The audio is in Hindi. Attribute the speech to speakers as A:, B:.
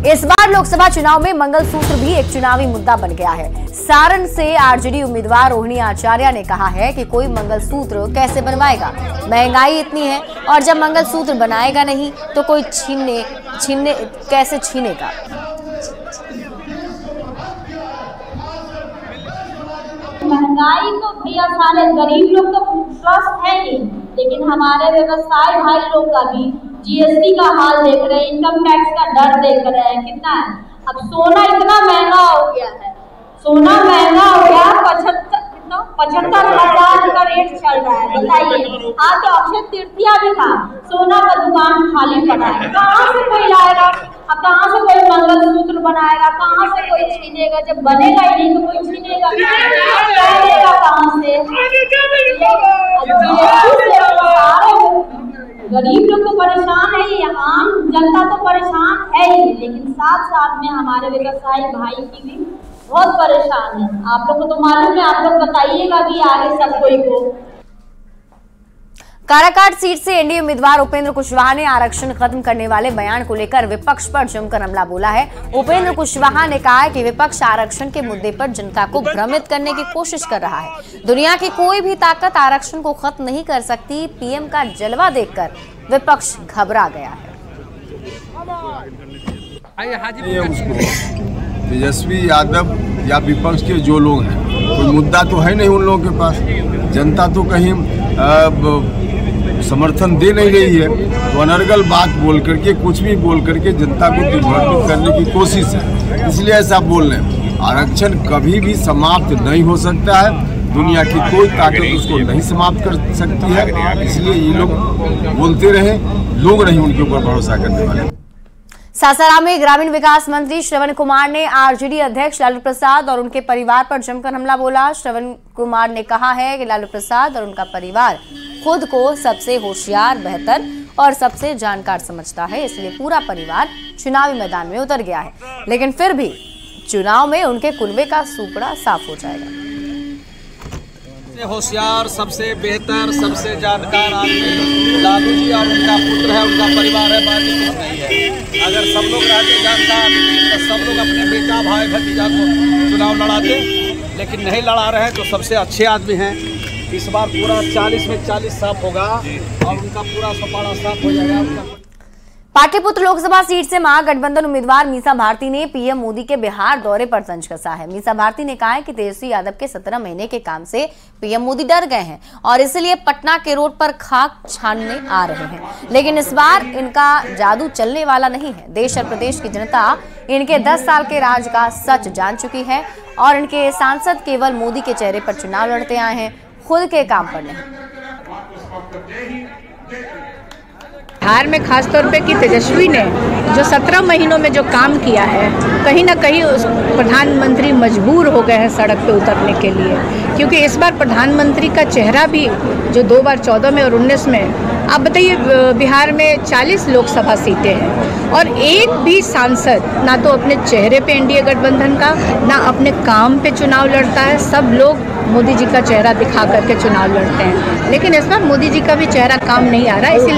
A: इस बार लोकसभा चुनाव में मंगलसूत्र भी एक चुनावी मुद्दा बन गया है। सारण से आरजेडी उम्मीदवार रोहिणी आचार्य ने कहा है कि कोई मंगलसूत्र कैसे बनवाएगा, महंगाई इतनी है और जब मंगलसूत्र बनाएगा नहीं तो कोई छीनने कैसे छीनेगा।
B: महंगाई तो भैया सारे गरीब लोग तो स्वस्थ है ही, लेकिन हमारे व्यवसाय भाई लोग का भी जीएसटी का हाल देख रहे हैं, इनकम टैक्स का डर देख रहे हैं कितना है। अब सोना इतना महंगा हो गया है, सोना महंगा हो गया, 75,000 का रेट चल रहा है। बताइए, आज तो अक्षय तृतीया भी था, सोना का दुकान खाली पड़ा है, कहाँ से कोई लाएगा? अब कहाँ से कोई मंगलसूत्र बनाएगा, कहाँ से कोई छीनेगा? जब बनेगा ही नहीं तो कोई छीनेगा कहाँ से? गरीब लोग तो परेशान है ही, आम जनता तो परेशान है ही, लेकिन साथ साथ में हमारे व्यवसायी भाई की भी बहुत परेशान है। आप लोग को तो मालूम है, आप लोग बताइएगा भी आगे सब कोई को।
A: काराकाट सीट से एनडीए उम्मीदवार उपेंद्र कुशवाहा ने आरक्षण खत्म करने वाले बयान को लेकर विपक्ष पर जमकर हमला बोला है। उपेंद्र कुशवाहा ने कहा है कि विपक्ष आरक्षण के मुद्दे पर जनता को भ्रमित करने की कोशिश कर रहा है। दुनिया की कोई भी ताकत आरक्षण को खत्म नहीं कर सकती। पीएम का जलवा देखकर विपक्ष घबरा गया है।
C: तेजस्वी यादव या विपक्ष के जो लोग हैं, कोई मुद्दा तो है नहीं उन लोगों के पास। जनता तो कहीं समर्थन दे नहीं रही है, तो अनर्गल बात बोल करके, कुछ भी बोल करके जनता को दिग्भ्रमित करने की कोशिश है, इसलिए ऐसा बोल रहे हैं। आरक्षण कभी भी समाप्त नहीं हो सकता है, दुनिया की कोई ताकत उसको नहीं समाप्त कर सकती है, इसलिए ये लोग बोलते रहे, लोग नहीं उनके ऊपर भरोसा करने वाले।
A: सासाराम में ग्रामीण विकास मंत्री श्रवण कुमार ने आरजेडी अध्यक्ष लालू प्रसाद और उनके परिवार पर जमकर हमला बोला। श्रवण कुमार ने कहा है कि लालू प्रसाद और उनका परिवार खुद को सबसे होशियार, बेहतर और सबसे जानकार समझता है, इसलिए पूरा परिवार चुनावी मैदान में उतर गया है, लेकिन फिर भी चुनाव में उनके कुनबे का सूपड़ा साफ हो जाएगा।
D: होशियार, सबसे बेहतर, सबसे जानकार आदमी लालू जी और उनका पुत्र है, उनका परिवार है, बाकी कुछ नहीं है। अगर सब लोग रहते जानकार तो सब लोग अपने बेटा, भाई, भतीजा को चुनाव लड़ाते, लेकिन नहीं लड़ा रहे तो सबसे अच्छे आदमी हैं। इस बार पूरा 40 में 40 साफ होगा और उनका पूरा सपाड़ा साफ हो जाएगा।
A: पाटलिपुत्र लोकसभा सीट से महागठबंधन उम्मीदवार मीसा भारती ने पीएम मोदी के बिहार दौरे पर तंज कसा है। मीसा भारती ने कहा है कि तेजस्वी यादव के 17 महीने के काम से पीएम मोदी डर गए हैं और इसलिए पटना के रोड पर खाक छानने आ रहे हैं, लेकिन इस बार इनका जादू चलने वाला नहीं है। देश और प्रदेश की जनता इनके 10 साल के राज का सच जान चुकी है और इनके सांसद केवल मोदी के चेहरे पर चुनाव लड़ते आए हैं, खुद के काम पर नहीं।
E: बिहार में खासतौर पे कि तेजस्वी ने जो 17 महीनों में जो काम किया है, कहीं ना कहीं उस प्रधानमंत्री मजबूर हो गए हैं सड़क पे उतरने के लिए, क्योंकि इस बार प्रधानमंत्री का चेहरा भी जो 2 बार 14 में और 19 में, आप बताइए बिहार में 40 लोकसभा सीटें हैं और एक भी सांसद ना तो अपने चेहरे पे एनडीए गठबंधन का, ना अपने काम पे चुनाव लड़ता है। सब लोग मोदी जी का चेहरा दिखा करके चुनाव लड़ते हैं, लेकिन इस बार मोदी जी का भी चेहरा काम नहीं आ रहा, इसीलिए